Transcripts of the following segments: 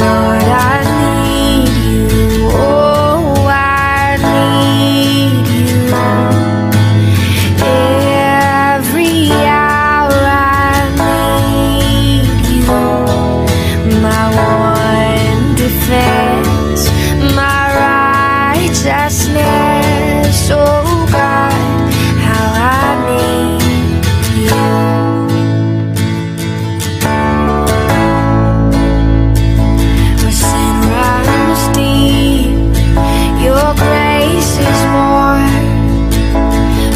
Lord, I need you. Oh, I need you. Every hour I need you. My one defense, my righteousness. Oh God, how I need you. Where sin runs deep, your grace is more.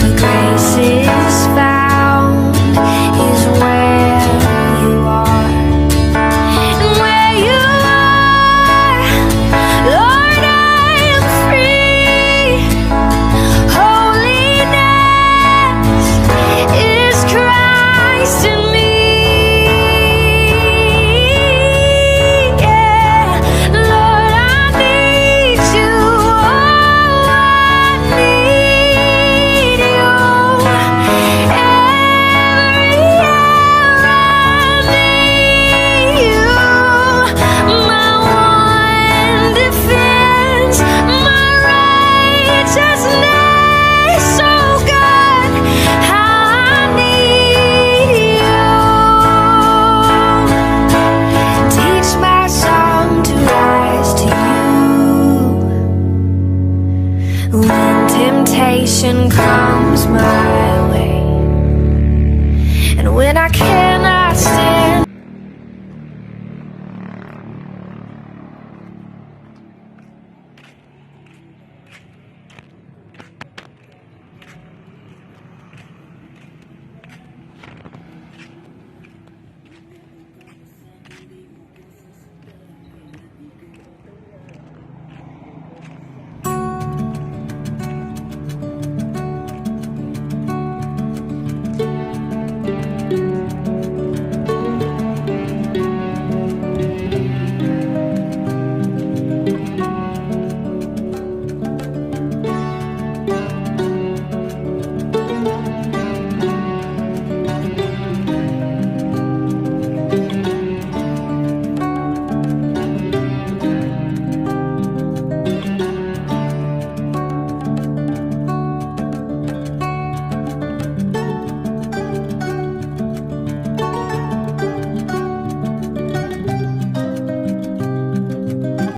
Where grace is found is where you are. And where you are, Lord, I am free. Holiness is Christ in me. Yeah, Lord, I need you. Oh, I need you. Every hour I need you. My one defense, my righteousness. So God, how I need you. Teach my song to rise to you when temptation comes my way, and when I cannot